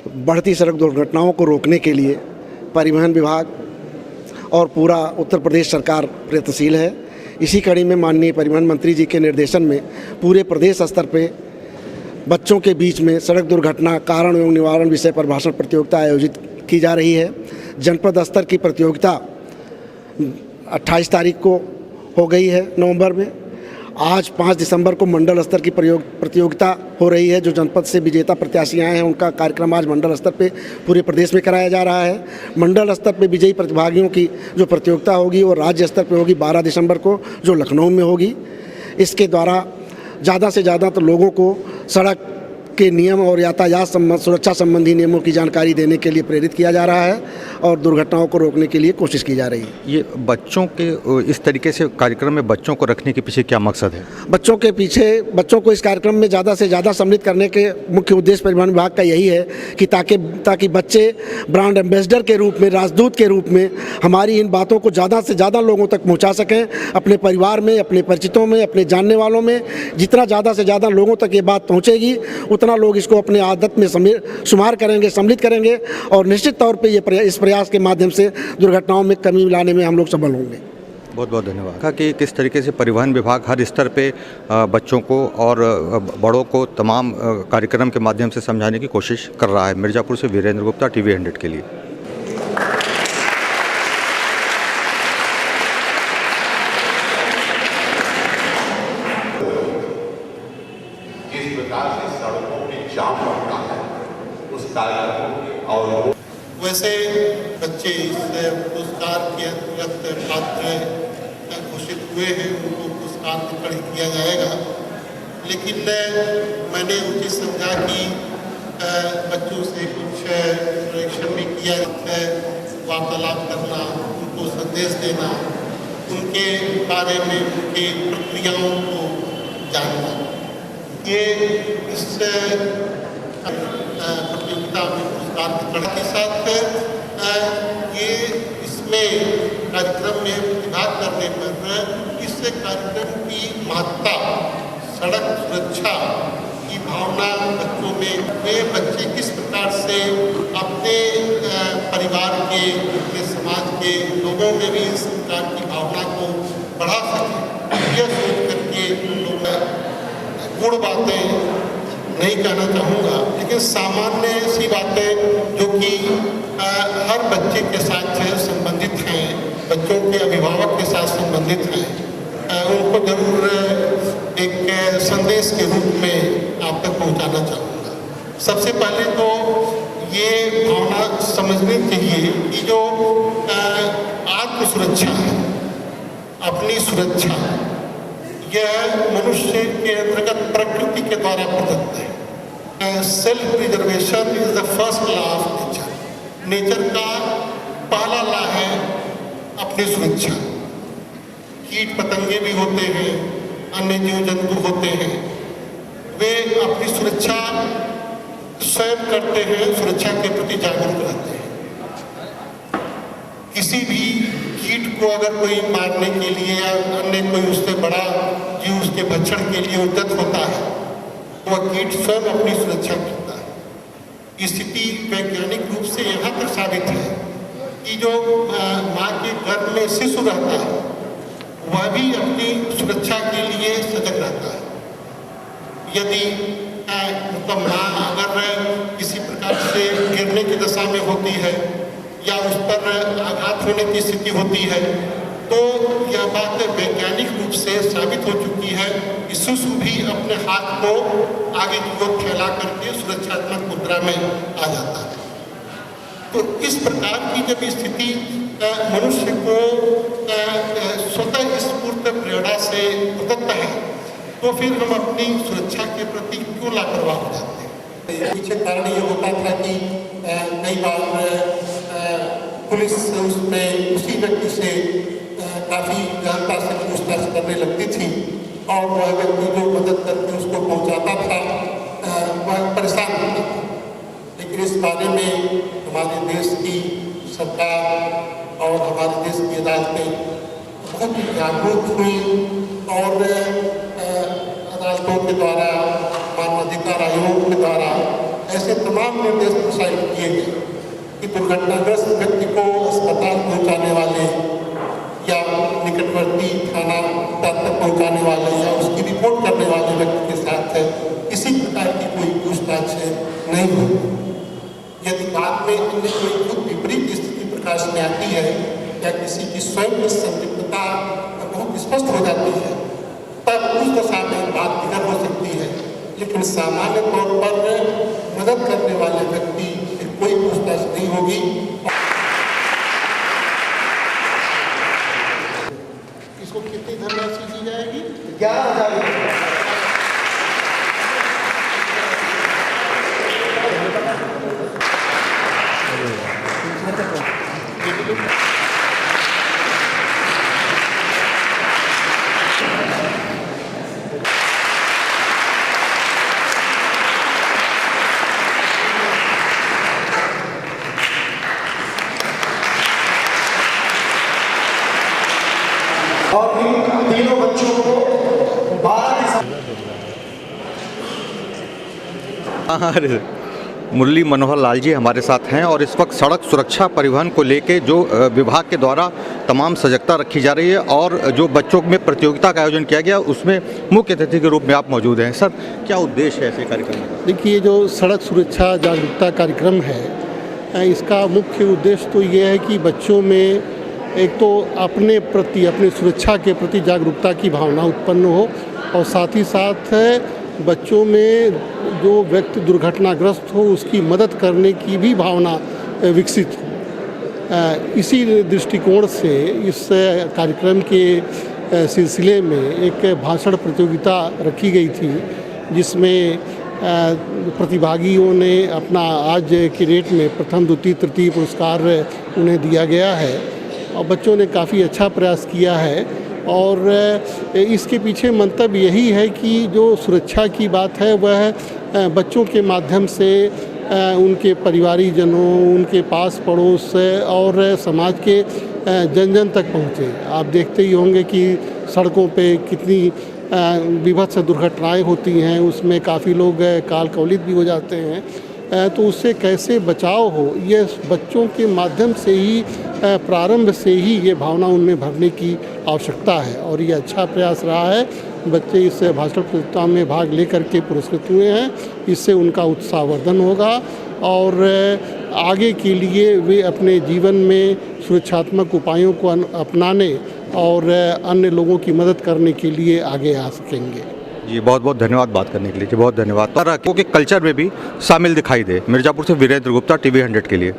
बढ़ती सड़क दुर्घटनाओं को रोकने के लिए परिवहन विभाग और पूरा उत्तर प्रदेश सरकार प्रयत्नशील है। इसी कड़ी में माननीय परिवहन मंत्री जी के निर्देशन में पूरे प्रदेश स्तर पे बच्चों के बीच में सड़क दुर्घटना कारण एवं निवारण विषय पर भाषण प्रतियोगिता आयोजित की जा रही है। जनपद स्तर की प्रतियोगिता 28 तारीख को हो गई है नवंबर में। आज 5 दिसंबर को मंडल स्तर की प्रतियोगिता हो रही है। जो जनपद से विजेता प्रत्याशी आए हैं उनका कार्यक्रम आज मंडल स्तर पे पूरे प्रदेश में कराया जा रहा है। मंडल स्तर पे विजयी प्रतिभागियों की जो प्रतियोगिता होगी वो राज्य स्तर पे होगी 12 दिसंबर को, जो लखनऊ में होगी। इसके द्वारा ज़्यादा से ज़्यादा तो लोगों को सड़क के नियम और यातायात सुरक्षा संबंधी नियमों की जानकारी देने के लिए प्रेरित किया जा रहा है और दुर्घटनाओं को रोकने के लिए कोशिश की जा रही है। ये बच्चों के इस तरीके से कार्यक्रम में बच्चों को रखने के पीछे क्या मकसद है? बच्चों को इस कार्यक्रम में ज़्यादा से ज़्यादा सम्मिलित करने के मुख्य उद्देश्य परिवहन विभाग का यही है कि ताकि बच्चे ब्रांड एम्बेसडर के रूप में, राजदूत के रूप में हमारी इन बातों को ज़्यादा से ज़्यादा लोगों तक पहुँचा सकें। अपने परिवार में, अपने परिचितों में, अपने जानने वालों में जितना ज़्यादा से ज़्यादा लोगों तक ये बात पहुँचेगी उतना लोग इसको अपने आदत में शुमार करेंगे, सम्मिलित करेंगे और निश्चित तौर पे इस प्रयास के माध्यम से दुर्घटनाओं में कमी लाने में हम लोग सफल होंगे। बहुत बहुत धन्यवाद। कहा कि किस तरीके से परिवहन विभाग हर स्तर पे बच्चों को और बड़ों को तमाम कार्यक्रम के माध्यम से समझाने की कोशिश कर रहा है। मिर्ज़ापुर से वीरेंद्र गुप्ता, टीवी 100 के लिए। जिस प्रकार से सड़कों में जाम बढ़ता है उस कार्यक्रम और वैसे बच्चे इस पुरस्कार के अंतर्गत पात्र घोषित हुए हैं, उनको पुरस्कार वितरण किया जाएगा। लेकिन मैंने उचित समझा कि बच्चों से कुछ प्रेक्षण भी किया जाता है, वार्तालाप करना, उनको संदेश देना, उनके बारे में उनकी प्रक्रियाओं को जानना। ये इस प्रतियोगिता में पुरस्कार वितरण के साथ ये इसमें कार्यक्रम में प्रतिभाग करने पर इस कार्यक्रम की महत्ता, सड़क सुरक्षा की भावना बच्चों में, वे बच्चे किस प्रकार से अपने परिवार के, अपने समाज के लोगों में भी इस प्रकार की भावना को बढ़ा सकें, यह सोच करके लोग गुण बातें नहीं कहना चाहूँगा, लेकिन सामान्य सी बातें जो कि हर बच्चे के साथ संबंधित हैं, बच्चों के अभिभावक के साथ संबंधित हैं, उनको जरूर एक संदेश के रूप में आप तक पहुँचाना चाहूँगा। सबसे पहले तो ये भावना समझनी चाहिए कि जो आत्म सुरक्षा है, अपनी सुरक्षा, यह मनुष्य के अंतर्गत प्रकृति के द्वारा प्रदत्त है। Self preservation is the first law of nature. Nature का पहला लॉ है अपनी सुरक्षा। कीट पतंगे भी होते हैं, अन्य जीव जंतु होते हैं, वे अपनी सुरक्षा स्वयं करते हैं, सुरक्षा के प्रति जागरूक रहते हैं। किसी भी कीट को अगर कोई मारने के लिए या अन्य कोई उससे बड़ा जीव उसके भक्षण के लिए उद्यत होता है तो वह कीट स्वयं अपनी सुरक्षा करता है। स्थिति वैज्ञानिक रूप से यहाँ तक साबित है कि जो माँ के गर्भ में शिशु रहता है वह भी अपनी सुरक्षा के लिए सजग रहता है। यदि मतलब माँ अगर किसी प्रकार से गिरने की दशा में होती है या उस पर आघात होने की स्थिति होती है तो यह बात वैज्ञानिक रूप से साबित हो चुकी है कि शिशु भी अपने हाथ को आगे की ओर फैला करके सुरक्षात्मक मुद्रा में आ जाता है। तो इस प्रकार की जब स्थिति मनुष्य को स्वतः स्फूर्त प्रेरणा से प्रदत्त है तो फिर हम अपनी सुरक्षा के प्रति क्यों लापरवाह हो जाते हैं। पीछे कारण ये होता था कि कई बार पुलिस उसमें उसी व्यक्ति से काफ़ी गहनता से पूछताछ करने लगती थी और वह व्यक्ति जो मदद करके उसको पहुंचाता था वह परेशान होता था। लेकिन इस बारे में हमारे देश की सरकार और हमारे देश की अदालतें बहुत जागरूक हुई और अदालतों के द्वारा, मानवाधिकार आयोग के द्वारा ऐसे तमाम निर्देश प्रसारित किए गए कि दुर्घटनाग्रस्त व्यक्ति को अस्पताल पहुंचाने वाले या निकटवर्ती थाना तक पहुंचाने वाले या उसकी रिपोर्ट करने वाले व्यक्ति के साथ किसी प्रकार की कोई पूछताछ नहीं होगी। यदि बाद में इनमें कोई खुद विपरीत स्थिति प्रकाश में आती है या किसी की स्वयं की संदिग्धता बहुत स्पष्ट हो जाती है, तब उस दशा में बात बिगड़ हो सकती है। लेकिन सामान्य तौर पर मदद करने वाले व्यक्ति की कोई पूछताछ नहीं होगी। इसको कितनी धनराशि दी जाएगी? 11,000। और इन तीनों बच्चों को मुरली मनोहर लाल जी हमारे साथ हैं और इस वक्त सड़क सुरक्षा परिवहन को लेके जो विभाग के द्वारा तमाम सजगता रखी जा रही है और जो बच्चों में प्रतियोगिता का आयोजन किया गया उसमें मुख्य अतिथि के रूप में आप मौजूद हैं। सर, क्या उद्देश्य है ऐसे कार्यक्रम का? देखिए, जो सड़क सुरक्षा जागरूकता कार्यक्रम है, इसका मुख्य उद्देश्य तो ये है कि बच्चों में एक तो अपने प्रति, अपनी सुरक्षा के प्रति जागरूकता की भावना उत्पन्न हो और साथ ही साथ बच्चों में जो व्यक्ति दुर्घटनाग्रस्त हो उसकी मदद करने की भी भावना विकसित हो। इसी दृष्टिकोण से इस कार्यक्रम के सिलसिले में एक भाषण प्रतियोगिता रखी गई थी, जिसमें प्रतिभागियों ने अपना आज की डेट में प्रथम, द्वितीय, तृतीय पुरस्कार उन्हें दिया गया है और बच्चों ने काफ़ी अच्छा प्रयास किया है। और इसके पीछे मंतव्य यही है कि जो सुरक्षा की बात है वह बच्चों के माध्यम से उनके परिवारीजनों, उनके पास पड़ोस और समाज के जन जन तक पहुँचे। आप देखते ही होंगे कि सड़कों पे कितनी विभत्स दुर्घटनाएं होती हैं, उसमें काफ़ी लोग काल कवलित भी हो जाते हैं। तो उससे कैसे बचाव हो, ये बच्चों के माध्यम से ही, प्रारंभ से ही ये भावना उनमें भरने की आवश्यकता है और ये अच्छा प्रयास रहा है। बच्चे इस भाषण प्रतियोगिता में भाग लेकर के पुरस्कृत हुए हैं। इससे उनका उत्साहवर्धन होगा और आगे के लिए वे अपने जीवन में सुरक्षात्मक उपायों को अपनाने और अन्य लोगों की मदद करने के लिए आगे आ सकेंगे। जी, बहुत बहुत धन्यवाद बात करने के लिए। जी, बहुत धन्यवाद। और क्योंकि कल्चर में भी शामिल दिखाई दे। मिर्ज़ापुर से वीरेंद्र गुप्ता, TV 100 के लिए।